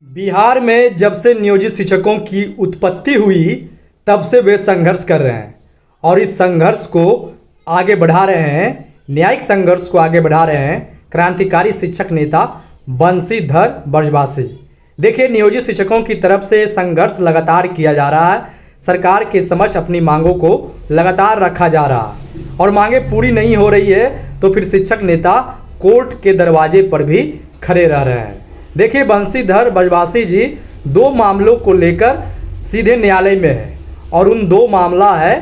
बिहार में जब से नियोजित शिक्षकों की उत्पत्ति हुई तब से वे संघर्ष कर रहे हैं और इस संघर्ष को आगे बढ़ा रहे हैं। न्यायिक संघर्ष को आगे बढ़ा रहे हैं क्रांतिकारी शिक्षक नेता बंशीधर ब्रजवासी। देखिए, नियोजित शिक्षकों की तरफ से संघर्ष लगातार किया जा रहा है। सरकार के समक्ष अपनी मांगों को लगातार रखा जा रहा है और मांगे पूरी नहीं हो रही है तो फिर शिक्षक नेता कोर्ट के दरवाजे पर भी खड़े रह रहे हैं। देखिए, बंशीधर ब्रजवासी जी दो मामलों को लेकर सीधे न्यायालय में है और उन दो मामला है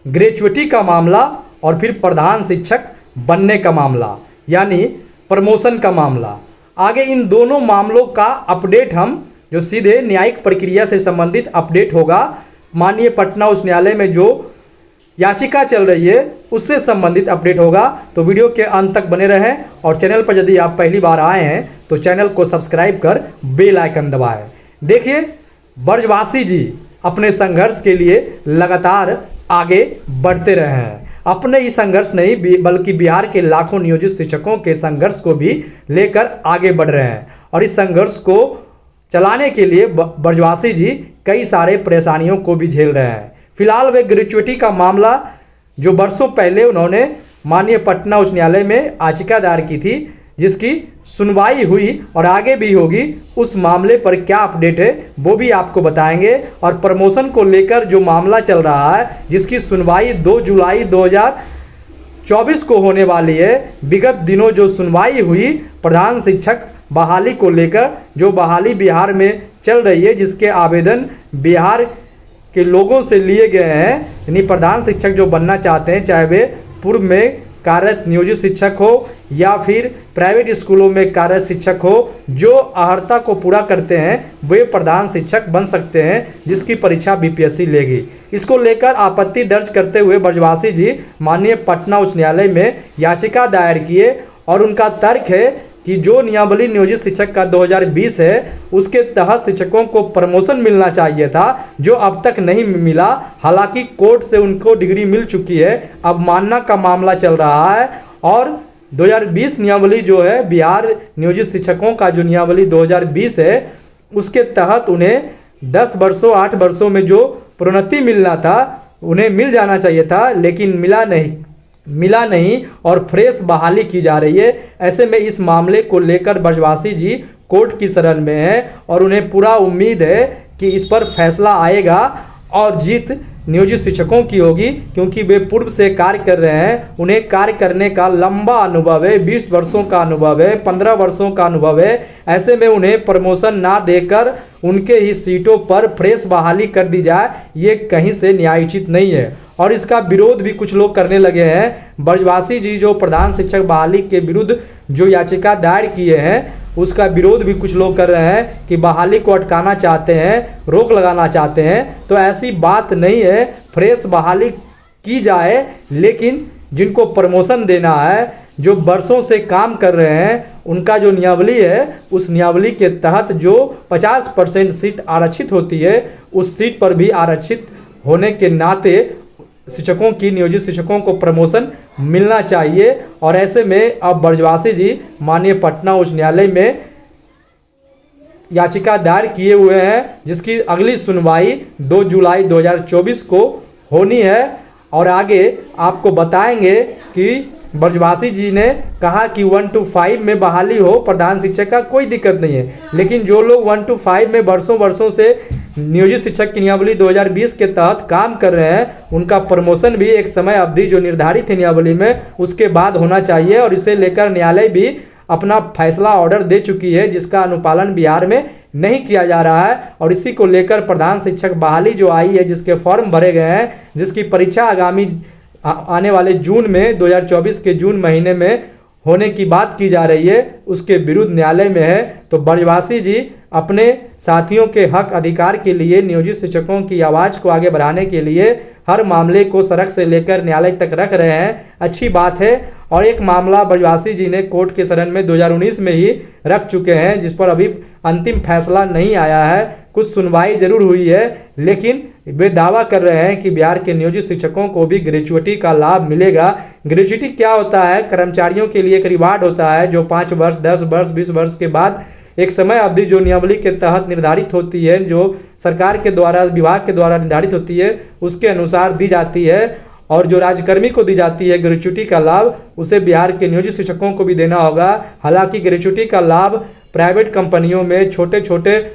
ग्रेजुएटी का मामला और फिर प्रधान शिक्षक बनने का मामला, यानी प्रमोशन का मामला। आगे इन दोनों मामलों का अपडेट हम जो सीधे न्यायिक प्रक्रिया से संबंधित अपडेट होगा, माननीय पटना उच्च न्यायालय में जो याचिका चल रही है उससे संबंधित अपडेट होगा। तो वीडियो के अंत तक बने रहें और चैनल पर यदि आप पहली बार आए हैं तो चैनल को सब्सक्राइब कर बेल आइकन दबाएं। देखिए, ब्रजवासी जी अपने संघर्ष के लिए लगातार आगे बढ़ते रहे हैं। अपने ही संघर्ष नहीं बल्कि बिहार के लाखों नियोजित शिक्षकों के संघर्ष को भी लेकर आगे बढ़ रहे हैं और इस संघर्ष को चलाने के लिए ब्रजवासी जी कई सारे परेशानियों को भी झेल रहे हैं। फिलहाल वे ग्रेजुएटी का मामला जो वर्षों पहले उन्होंने माननीय पटना उच्च न्यायालय में याचिका दायर की थी, जिसकी सुनवाई हुई और आगे भी होगी, उस मामले पर क्या अपडेट है वो भी आपको बताएंगे। और प्रमोशन को लेकर जो मामला चल रहा है जिसकी सुनवाई 2 जुलाई 2024 को होने वाली है। विगत दिनों जो सुनवाई हुई प्रधान शिक्षक बहाली को लेकर, जो बहाली बिहार में चल रही है, जिसके आवेदन बिहार के लोगों से लिए गए हैं, यानी प्रधान शिक्षक जो बनना चाहते हैं, चाहे वे पूर्व में कार्यरत नियोजित शिक्षक हो या फिर प्राइवेट स्कूलों में कार्यरत शिक्षक हो, जो अर्हता को पूरा करते हैं वे प्रधान शिक्षक बन सकते हैं, जिसकी परीक्षा बीपीएससी लेगी। इसको लेकर आपत्ति दर्ज करते हुए ब्रजवासी जी माननीय पटना उच्च न्यायालय में याचिका दायर किए और उनका तर्क है कि जो नियमावली नियोजित शिक्षक का 2020 है उसके तहत शिक्षकों को प्रमोशन मिलना चाहिए था, जो अब तक नहीं मिला। हालांकि कोर्ट से उनको डिग्री मिल चुकी है, अब मानना का मामला चल रहा है और 2020 नियमावली जो है बिहार नियोजित शिक्षकों का जो नियमावली 2020 है उसके तहत उन्हें 10 वर्षों 8 वर्षों में जो प्रोन्नति मिलना था उन्हें मिल जाना चाहिए था, लेकिन मिला नहीं और फ्रेश बहाली की जा रही है। ऐसे में इस मामले को लेकर ब्रजवासी जी कोर्ट की शरण में है और उन्हें पूरा उम्मीद है कि इस पर फैसला आएगा और जीत नियोजित शिक्षकों की होगी, क्योंकि वे पूर्व से कार्य कर रहे हैं। उन्हें कार्य करने का लंबा अनुभव है, 20 वर्षों का अनुभव है, 15 वर्षों का अनुभव है। ऐसे में उन्हें प्रमोशन ना देकर उनके ही सीटों पर फ्रेश बहाली कर दी जाए, ये कहीं से न्यायोचित नहीं है और इसका विरोध भी कुछ लोग करने लगे हैं। ब्रजवासी जी जो प्रधान शिक्षक बहाली के विरुद्ध जो याचिका दायर किए हैं उसका विरोध भी कुछ लोग कर रहे हैं कि बहाली को अटकाना चाहते हैं, रोक लगाना चाहते हैं। तो ऐसी बात नहीं है, फ्रेश बहाली की जाए, लेकिन जिनको प्रमोशन देना है, जो वर्षों से काम कर रहे हैं, उनका जो नियमावली है उस नियमावली के तहत जो 50% सीट आरक्षित होती है उस सीट पर भी आरक्षित होने के नाते शिक्षकों की नियोजित शिक्षकों को प्रमोशन मिलना चाहिए। और ऐसे में अब ब्रजवासी जी माननीय पटना उच्च न्यायालय में याचिका दायर किए हुए हैं, जिसकी अगली सुनवाई 2 जुलाई 2024 को होनी है। और आगे आपको बताएंगे कि ब्रजवासी जी ने कहा कि 1 to 5 में बहाली हो प्रधान शिक्षक का कोई दिक्कत नहीं है, लेकिन जो लोग 1 to 5 में वर्षों से नियोजित शिक्षक की नियमावली 2020 के तहत काम कर रहे हैं उनका प्रमोशन भी एक समय अवधि जो निर्धारित है नियमावली में उसके बाद होना चाहिए। और इसे लेकर न्यायालय भी अपना फैसला ऑर्डर दे चुकी है, जिसका अनुपालन बिहार में नहीं किया जा रहा है। और इसी को लेकर प्रधान शिक्षक बहाली जो आई है, जिसके फॉर्म भरे गए हैं, जिसकी परीक्षा आगामी आने वाले जून में 2024 के जून महीने में होने की बात की जा रही है, उसके विरुद्ध न्यायालय में है। तो ब्रजवासी जी अपने साथियों के हक अधिकार के लिए, नियोजित शिक्षकों की आवाज़ को आगे बढ़ाने के लिए हर मामले को सड़क से लेकर न्यायालय तक रख रहे हैं, अच्छी बात है। और एक मामला ब्रजवासी जी ने कोर्ट के शरण में 2019 में ही रख चुके हैं, जिस पर अभी अंतिम फैसला नहीं आया है। कुछ सुनवाई जरूर हुई है, लेकिन वे दावा कर रहे हैं कि बिहार के नियोजित शिक्षकों को भी ग्रेजुएटी का लाभ मिलेगा। ग्रेजुएटी क्या होता है? कर्मचारियों के लिए एक रिवार्ड होता है जो 5 वर्ष, 10 वर्ष, 20 वर्ष के बाद एक समय अवधि जो नियमावली के तहत निर्धारित होती है, जो सरकार के द्वारा, विभाग के द्वारा निर्धारित होती है, उसके अनुसार दी जाती है। और जो राज्यकर्मी को दी जाती है ग्रेच्युटी का लाभ, उसे बिहार के नियोजित शिक्षकों को भी देना होगा। हालांकि ग्रेच्युटी का लाभ प्राइवेट कंपनियों में छोटे छोटे,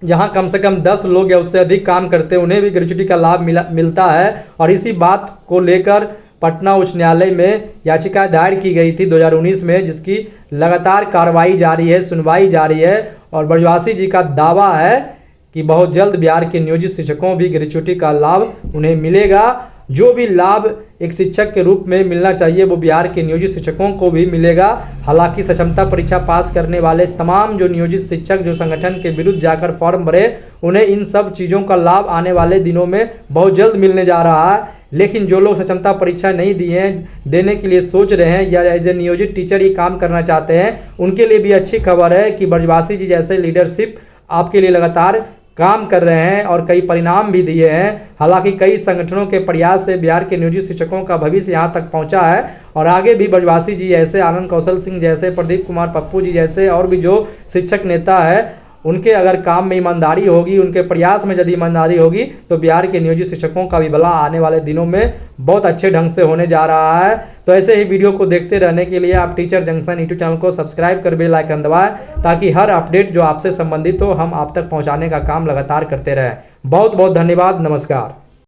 जहां कम से कम 10 लोग या उससे अधिक काम करते हैं, उन्हें भी ग्रेच्युटी का लाभ मिलता है। और इसी बात को लेकर पटना उच्च न्यायालय में याचिका दायर की गई थी 2019 में, जिसकी लगातार कार्रवाई जारी है, सुनवाई जारी है। और ब्रजवासी जी का दावा है कि बहुत जल्द बिहार के नियोजित शिक्षकों भी ग्रेच्युटी का लाभ उन्हें मिलेगा। जो भी लाभ एक शिक्षक के रूप में मिलना चाहिए वो बिहार के नियोजित शिक्षकों को भी मिलेगा। हालांकि सक्षमता परीक्षा पास करने वाले तमाम जो नियोजित शिक्षक जो संगठन के विरुद्ध जाकर फॉर्म भरे, उन्हें इन सब चीज़ों का लाभ आने वाले दिनों में बहुत जल्द मिलने जा रहा है। लेकिन जो लोग सक्षमता परीक्षा नहीं दिए हैं, देने के लिए सोच रहे हैं या एज ए नियोजित टीचर ही काम करना चाहते हैं, उनके लिए भी अच्छी खबर है कि ब्रजवासी जी जैसे लीडरशिप आपके लिए लगातार काम कर रहे हैं और कई परिणाम भी दिए हैं। हालांकि कई संगठनों के प्रयास से बिहार के नियोजित शिक्षकों का भविष्य यहाँ तक पहुँचा है। और आगे भी ब्रजवासी जी जैसे, आनंद कौशल सिंह जैसे, प्रदीप कुमार पप्पू जी जैसे और भी जो शिक्षक नेता है, उनके अगर काम में ईमानदारी होगी, उनके प्रयास में यदि ईमानदारी होगी, तो बिहार के नियोजित शिक्षकों का भी भला आने वाले दिनों में बहुत अच्छे ढंग से होने जा रहा है। तो ऐसे ही वीडियो को देखते रहने के लिए आप टीचर जंक्शन यूट्यूब चैनल को सब्सक्राइब कर बेल आइकन दबाएं, ताकि हर अपडेट जो आपसे संबंधित हो हम आप तक पहुंचाने का काम लगातार करते रहें। बहुत बहुत धन्यवाद। नमस्कार।